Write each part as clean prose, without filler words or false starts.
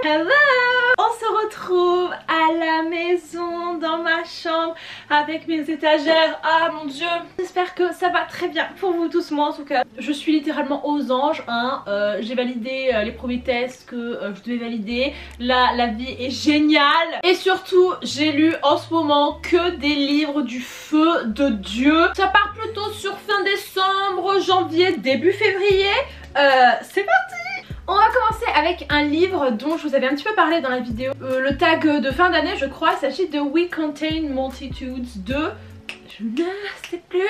Hello! On se retrouve à la maison, dans ma chambre, avec mes étagères. Ah mon dieu! J'espère que ça va très bien pour vous tous. Moi en tout cas, je suis littéralement aux anges. Hein. J'ai validé les premiers tests que je devais valider. Là, la vie est géniale. Et surtout, j'ai lu en ce moment que des livres du feu de Dieu. Ça part plutôt sur fin décembre, janvier, début février. C'est parti! On va commencer avec un livre dont je vous avais un petit peu parlé dans la vidéo. Le tag de fin d'année, je crois, il s'agit de We Contain Multitudes de... je ne sais plus...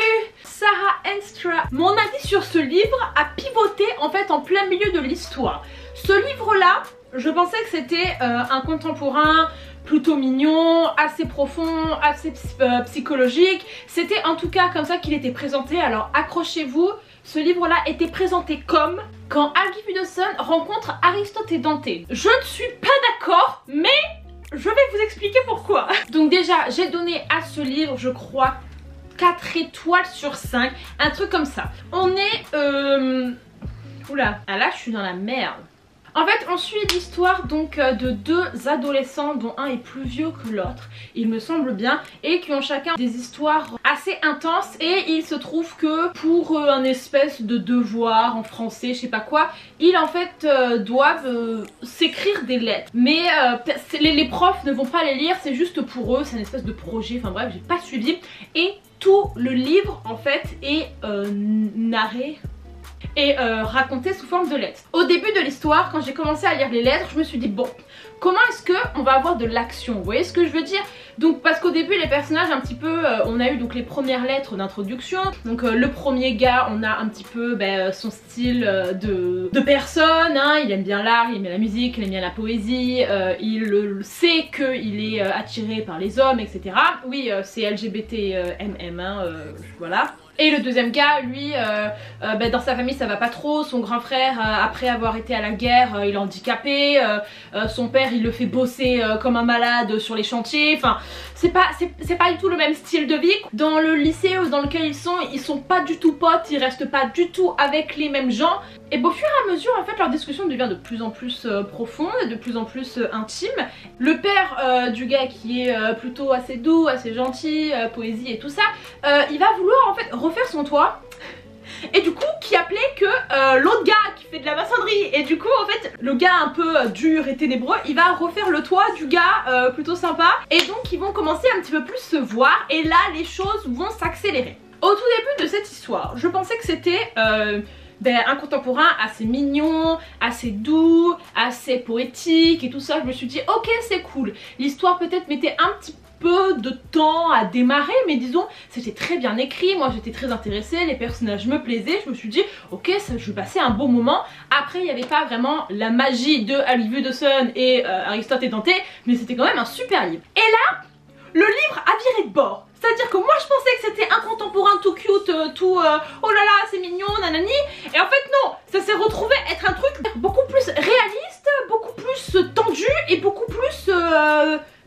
Sarah Enstra. Mon avis sur ce livre a pivoté en fait en plein milieu de l'histoire. Ce livre-là, je pensais que c'était un contemporain plutôt mignon, assez profond, assez psychologique. C'était en tout cas comme ça qu'il était présenté, alors accrochez-vous. Ce livre-là était présenté comme quand Algie Fudosson rencontre Aristote et Dante. Je ne suis pas d'accord, mais je vais vous expliquer pourquoi. Donc déjà, j'ai donné à ce livre, je crois, 4 étoiles sur 5, un truc comme ça. On est... Oula, ah là je suis dans la merde. En fait, on suit l'histoire donc de deux adolescents dont un est plus vieux que l'autre, il me semble bien, et qui ont chacun des histoires assez intenses. Et il se trouve que pour un espèce de devoir en français, je sais pas quoi, ils en fait doivent s'écrire des lettres. Mais les profs ne vont pas les lire, c'est juste pour eux, c'est une espèce de projet, enfin bref, j'ai pas suivi. Et tout le livre en fait est narré et raconté sous forme de lettres. Au début de l'histoire, quand j'ai commencé à lire les lettres, je me suis dit bon, comment est-ce que on va avoir de l'action? Vous voyez ce que je veux dire? Donc parce qu'au début les personnages un petit peu, on a eu donc les premières lettres d'introduction. Donc le premier gars, on a un petit peu son style de personne, hein. Il aime bien l'art, il aime bien la musique, il aime bien la poésie, il sait qu'il est attiré par les hommes, etc. Oui, c'est LGBT hein, voilà. Et le deuxième gars, lui, dans sa famille ça va pas trop. Son grand frère, après avoir été à la guerre, il est handicapé. Son père, il le fait bosser comme un malade sur les chantiers. Enfin, c'est pas du tout le même style de vie. Dans le lycée dans lequel ils sont pas du tout potes, ils restent pas du tout avec les mêmes gens. Et au fur et à mesure, en fait, leur discussion devient de plus en plus profonde et de plus en plus intime. Le père du gars qui est plutôt assez doux, assez gentil, poésie et tout ça, il va vouloir en fait refaire son toit. Et du coup qui appelait que l'autre gars qui fait de la maçonnerie. Et du coup en fait le gars un peu dur et ténébreux, il va refaire le toit du gars plutôt sympa. Et donc ils vont commencer un petit peu plus se voir. Et là les choses vont s'accélérer. Au tout début de cette histoire, je pensais que c'était un contemporain assez mignon, assez doux, assez poétique et tout ça. Je me suis dit ok c'est cool. L'histoire peut-être mettait un petit peu de temps à démarrer, mais disons c'était très bien écrit, moi j'étais très intéressée, les personnages me plaisaient, je me suis dit ok ça, je vais passer un bon moment. Après il n'y avait pas vraiment la magie de Algie Fudosson et Aristote et Dante, mais c'était quand même un super livre. Et là le livre a viré de bord. C'est-à-dire que moi je pensais que c'était un contemporain tout cute, tout oh là là c'est mignon, nanani. Et en fait non, ça s'est retrouvé être un truc beaucoup plus réaliste, beaucoup plus tendu et beaucoup plus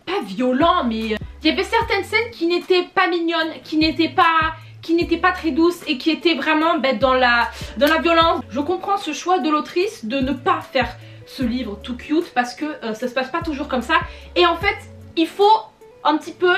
pas violent, mais il y avait certaines scènes qui n'étaient pas mignonnes, qui n'étaient pas très douces et qui étaient vraiment dans la violence. Je comprends ce choix de l'autrice de ne pas faire ce livre tout cute parce que ça se passe pas toujours comme ça. Et en fait il faut un petit peu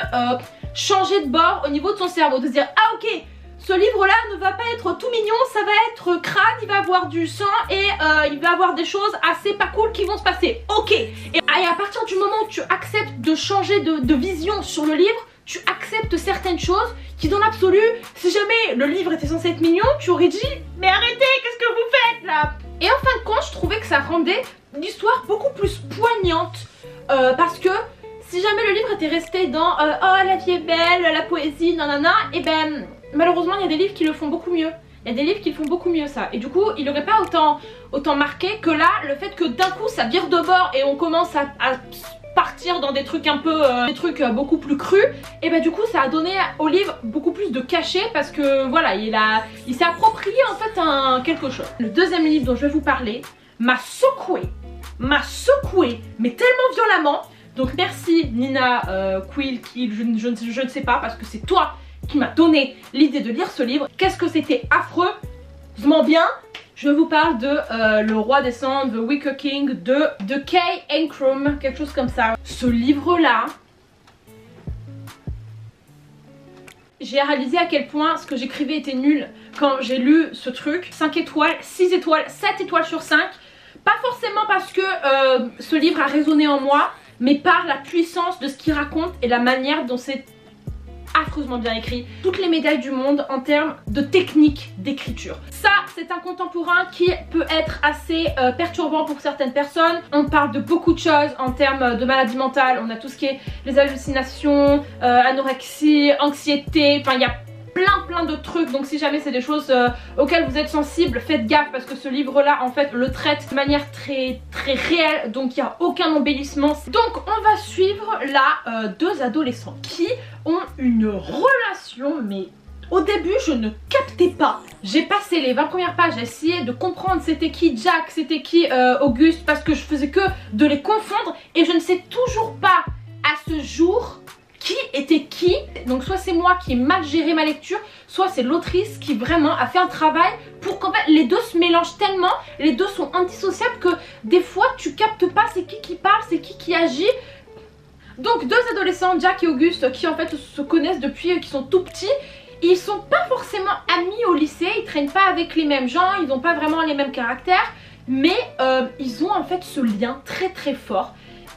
changer de bord au niveau de son cerveau, de se dire ah ok ce livre là ne va pas être tout mignon, ça va être crade, il va avoir du sang et il va avoir des choses assez pas cool qui vont se passer. Ok. Et à partir du moment où tu acceptes de changer de vision sur le livre, tu acceptes certaines choses qui dans l'absolu, si jamais le livre était censé être mignon, tu aurais dit mais arrêtez, qu'est-ce que vous faites là? Et en fin de compte je trouvais que ça rendait l'histoire beaucoup plus poignante parce que si jamais le livre était resté dans oh la vie est belle, la poésie, nanana, et malheureusement il y a des livres qui le font beaucoup mieux. Il y a des livres qui font beaucoup mieux ça. Et du coup il n'aurait pas autant marqué que là, le fait que d'un coup ça vire de bord et on commence à partir dans des trucs un peu des trucs beaucoup plus crus. Et du coup ça a donné au livre beaucoup plus de cachet parce que voilà il s'est approprié en fait quelque chose. Le deuxième livre dont je vais vous parler m'a secoué, mais tellement violemment. Donc merci Nina Quill qui je ne sais pas parce que c'est toi qui m'a donné l'idée de lire ce livre. Qu'est-ce que c'était affreusement bien. Je vous parle de Le Roi des Cendres, The Wicker King de Kay Ancrum, quelque chose comme ça. Ce livre-là, j'ai réalisé à quel point ce que j'écrivais était nul quand j'ai lu ce truc. 5 étoiles, 6 étoiles, 7 étoiles sur 5. Pas forcément parce que ce livre a résonné en moi, mais par la puissance de ce qu'il raconte et la manière dont c'est affreusement bien écrit. Toutes les médailles du monde en termes de technique d'écriture. Ça, c'est un contemporain qui peut être assez perturbant pour certaines personnes. On parle de beaucoup de choses en termes de maladie mentale. On a tout ce qui est les hallucinations, anorexie, anxiété, enfin il y a plein de trucs. Donc si jamais c'est des choses auxquelles vous êtes sensible, faites gaffe parce que ce livre là en fait le traite de manière très réelle, donc il n'y a aucun embellissement. Donc on va suivre là deux adolescents qui ont une relation, mais au début je ne captais pas. J'ai passé les 20 premières pages à essayer de comprendre c'était qui Jack, c'était qui Auguste, parce que je faisais que de les confondre et je ne sais toujours pas à ce jour qui était qui. Donc soit c'est moi qui ai mal géré ma lecture, soit c'est l'autrice qui vraiment a fait un travail pour qu'en fait les deux se mélangent tellement, les deux sont indissociables que des fois tu captes pas c'est qui parle, c'est qui agit. Donc deux adolescents, Jack et Auguste, qui en fait se connaissent depuis qu'ils sont tout petits. Ils sont pas forcément amis au lycée, ils traînent pas avec les mêmes gens, ils n'ont pas vraiment les mêmes caractères, mais ils ont en fait ce lien très fort.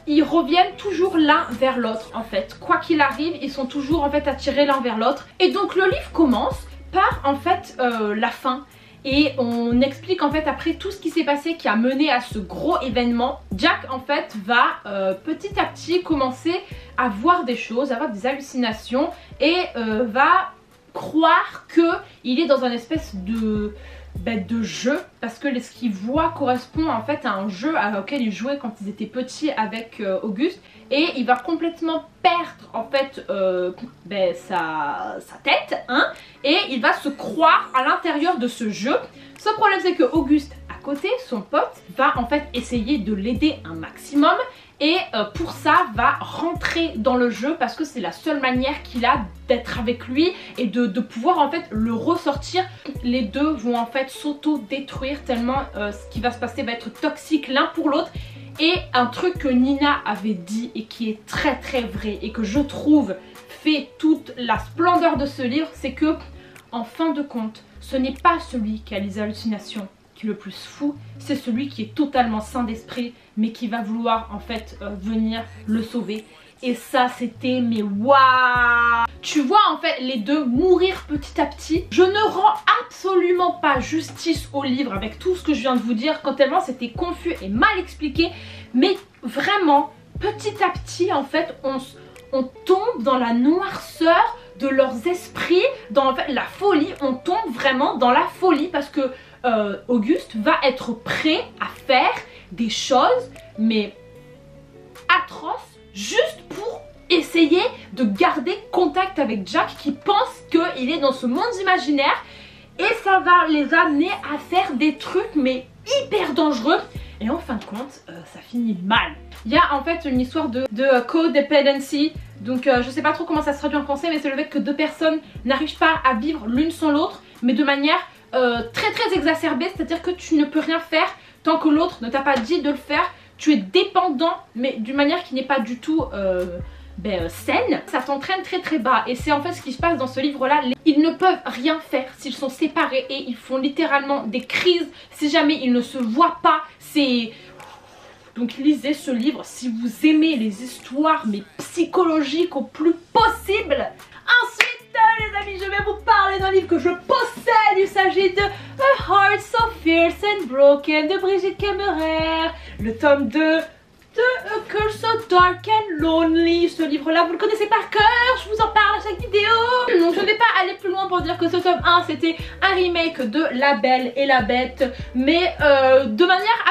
Ils reviennent toujours l'un vers l'autre en fait. Quoi qu'il arrive, ils sont toujours en fait attirés l'un vers l'autre. Et donc le livre commence par en fait la fin. Et on explique en fait après tout ce qui s'est passé qui a mené à ce gros événement. Jack en fait va petit à petit commencer à voir des choses, à avoir des hallucinations et va croire qu'il est dans un espèce de jeu, parce que ce qu'il voit correspond en fait à un jeu auquel il jouait quand ils étaient petits avec Auguste, et il va complètement perdre en fait sa tête hein, et il va se croire à l'intérieur de ce jeu. Ce problème c'est que Auguste à côté, son pote, va en fait essayer de l'aider un maximum et pour ça va rentrer dans le jeu parce que c'est la seule manière qu'il a d'être avec lui et de pouvoir en fait le ressortir. Les deux vont en fait s'auto-détruire tellement ce qui va se passer va être toxique l'un pour l'autre. Et un truc que Nina avait dit et qui est très vrai et que je trouve fait toute la splendeur de ce livre, c'est que en fin de compte ce n'est pas celui qui a les hallucinations qui est le plus fou, c'est celui qui est totalement sain d'esprit mais qui va vouloir en fait venir le sauver. Et ça c'était mais waouh! Tu vois en fait les deux mourir petit à petit. Je ne rends absolument pas justice au livre avec tout ce que je viens de vous dire, quand tellement c'était confus et mal expliqué. Mais vraiment petit à petit en fait on tombe dans la noirceur de leurs esprits, dans en fait, la folie. On tombe vraiment dans la folie parce que Auguste va être prêt à faire des choses mais atroces juste pour essayer de garder contact avec Jack qui pense qu'il est dans ce monde imaginaire, et ça va les amener à faire des trucs mais hyper dangereux et en fin de compte ça finit mal. Il y a en fait une histoire de codependency, donc je sais pas trop comment ça se traduit en français, mais c'est le fait que deux personnes n'arrivent pas à vivre l'une sans l'autre mais de manière très exacerbée, c'est à dire que tu ne peux rien faire tant que l'autre ne t'a pas dit de le faire. Tu es dépendant mais d'une manière qui n'est pas du tout saine. Ça t'entraîne très bas et c'est en fait ce qui se passe dans ce livre là. Ils ne peuvent rien faire s'ils sont séparés et ils font littéralement des crises si jamais ils ne se voient pas. C'est... Donc lisez ce livre si vous aimez les histoires mais psychologiques au plus possible. Ensuite les amis, je vais vous parler d'un livre que je possède. Il s'agit de A Heart So Fierce and Broken de Brigitte Kemmerer, le tome 2 de A Curse So Dark and Lonely. Ce livre là vous le connaissez par cœur, je vous en parle à chaque vidéo. Donc je ne vais pas aller plus loin pour dire que ce tome 1 c'était un remake de La Belle et la Bête, mais de manière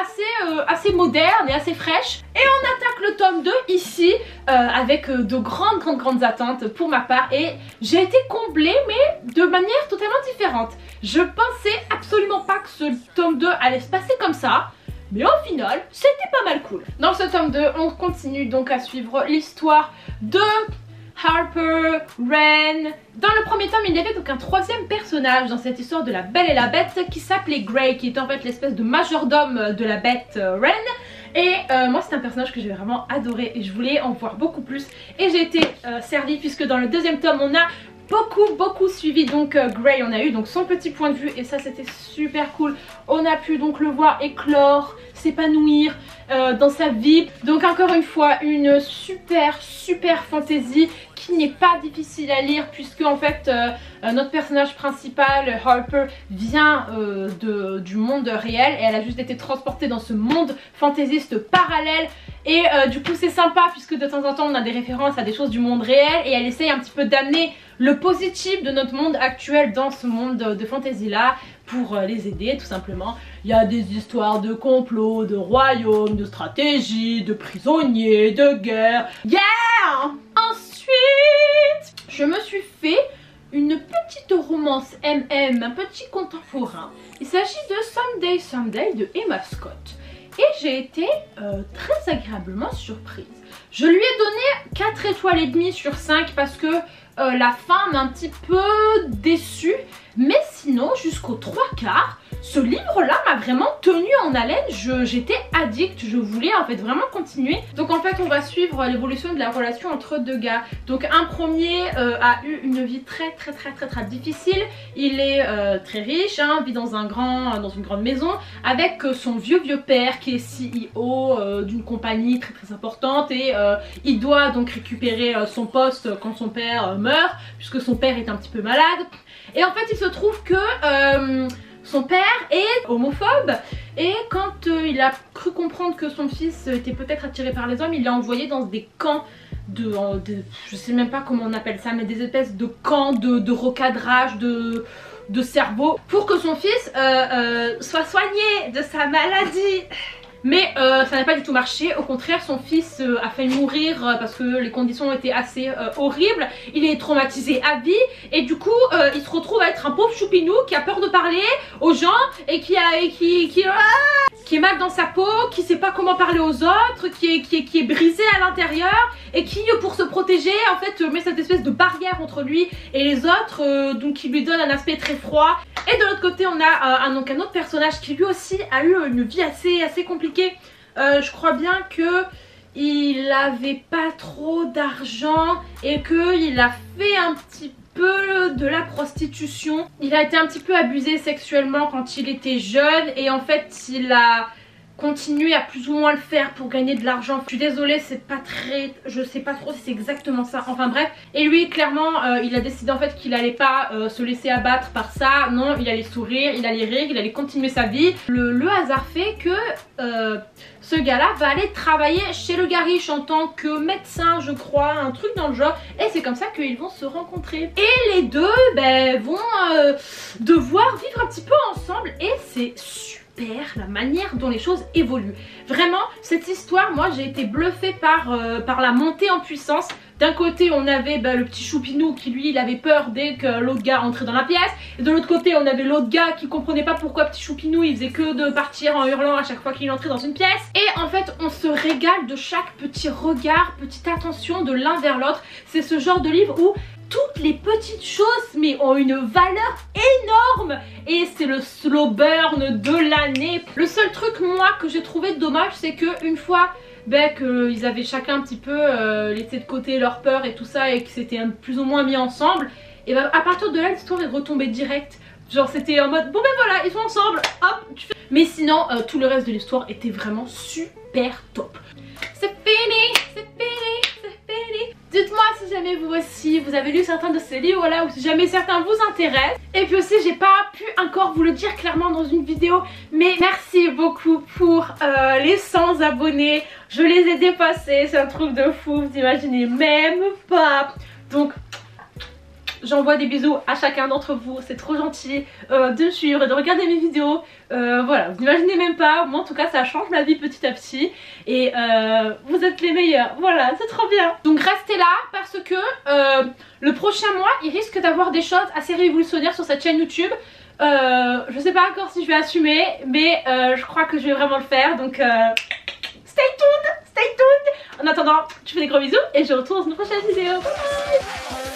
assez moderne et assez fraîche. Et on attaque le tome 2 ici avec de grandes attentes pour ma part, et j'ai été comblée mais de manière totalement différente. Je pensais absolument pas que ce tome 2 allait se passer comme ça, mais au final c'était pas mal cool. Dans ce tome 2 on continue donc à suivre l'histoire de Harper, Ren. Dans le premier tome, il y avait donc un troisième personnage dans cette histoire de la Belle et la Bête qui s'appelait Grey, qui était en fait l'espèce de majordome de la bête Ren. Et moi c'est un personnage que j'ai vraiment adoré et je voulais en voir beaucoup plus. Et j'ai été servie puisque dans le deuxième tome on a beaucoup suivi donc Grey. On a eu donc son petit point de vue et ça c'était super cool. On a pu donc le voir éclore, s'épanouir dans sa vie. Donc encore une fois une super fantasy qui n'est pas difficile à lire puisque en fait notre personnage principal Harper vient du monde réel et elle a juste été transportée dans ce monde fantaisiste parallèle. Et du coup c'est sympa puisque de temps en temps on a des références à des choses du monde réel et elle essaye un petit peu d'amener le positif de notre monde actuel dans ce monde de fantasy là pour les aider tout simplement. Il y a des histoires de complots, de royaumes, de stratégies, de prisonniers, de guerre. Yeah! Ensuite, je me suis fait une petite romance MM, un petit contemporain. Il s'agit de Someday de Emma Scott. Et j'ai été très agréablement surprise. Je lui ai donné 4 étoiles et demie sur 5 parce que la fin m'a un petit peu déçue. Mais sinon, jusqu'aux 3/4, ce livre-là m'a vraiment tenue en haleine. J'étais addict, je voulais en fait vraiment continuer. Donc en fait, on va suivre l'évolution de la relation entre deux gars. Donc un premier a eu une vie très difficile. Il est très riche, hein, vit dans une grande maison avec son vieux père qui est CEO d'une compagnie très importante et il doit donc récupérer son poste quand son père meurt puisque son père est un petit peu malade. Et en fait il se trouve que son père est homophobe et quand il a cru comprendre que son fils était peut-être attiré par les hommes, il l'a envoyé dans des camps je sais même pas comment on appelle ça, mais des espèces de camps de recadrage de cerveau pour que son fils soit soigné de sa maladie. Mais ça n'a pas du tout marché, au contraire son fils a failli mourir parce que les conditions étaient assez horribles. Il est traumatisé à vie et du coup il se retrouve à être un pauvre choupinou qui a peur de parler aux gens et qui est mal dans sa peau, qui sait pas comment parler aux autres, qui est brisé à l'intérieur et qui pour se protéger en fait met cette espèce de barrière entre lui et les autres, donc qui lui donne un aspect très froid. Et de l'autre côté on a un autre personnage qui lui aussi a eu une vie assez compliquée. Je crois bien que il avait pas trop d'argent et qu'il a fait un petit peu de la prostitution. Il a été un petit peu abusé sexuellement quand il était jeune et en fait il a continué à plus ou moins le faire pour gagner de l'argent. Je suis désolée, c'est pas très... je sais pas trop si c'est exactement ça, enfin bref. Et lui clairement il a décidé en fait qu'il allait pas se laisser abattre par ça. Non, il allait sourire, il allait rire, il allait continuer sa vie. Le hasard fait que ce gars là va aller travailler chez le gars riche en tant que médecin je crois, un truc dans le genre. Et c'est comme ça qu'ils vont se rencontrer. Et les deux vont devoir vivre un petit peu ensemble et c'est super la manière dont les choses évoluent. Vraiment cette histoire, moi j'ai été bluffée par la montée en puissance. D'un côté on avait le petit choupinou qui lui il avait peur dès que l'autre gars entrait dans la pièce. Et de l'autre côté on avait l'autre gars qui comprenait pas pourquoi petit choupinou il faisait que de partir en hurlant à chaque fois qu'il entrait dans une pièce. Et en fait on se régale de chaque petit regard, petite attention de l'un vers l'autre. C'est ce genre de livre où toutes les petites choses mais ont une valeur énorme et c'est le slow burn de l'année. Le seul truc moi que j'ai trouvé dommage c'est que une fois qu'ils avaient chacun un petit peu laissé de côté leur peur et tout ça et que c'était plus ou moins mis ensemble, et à partir de là l'histoire est retombée direct. Genre c'était en mode bon voilà ils sont ensemble, hop tu fais... Mais sinon tout le reste de l'histoire était vraiment super top. C'est fini, c'est fini, c'est fini. Dites-moi si jamais vous aussi vous avez lu certains de ces livres là ou si jamais certains vous intéressent. Et puis aussi j'ai pas pu encore vous le dire clairement dans une vidéo, mais merci beaucoup pour les 100 abonnés. Je les ai dépassés, c'est un truc de fou, vous imaginez même pas. Donc j'envoie des bisous à chacun d'entre vous, c'est trop gentil de me suivre et de regarder mes vidéos. Voilà, vous n'imaginez même pas, moi en tout cas ça change ma vie petit à petit. Et vous êtes les meilleurs, voilà, c'est trop bien. Donc restez là parce que le prochain mois il risque d'avoir des choses assez révolutionnaires sur cette chaîne YouTube. Je sais pas encore si je vais assumer, mais je crois que je vais vraiment le faire. Donc stay tuned, stay tuned. En attendant, je vous fais des gros bisous et je vous retrouve dans une prochaine vidéo. Bye bye.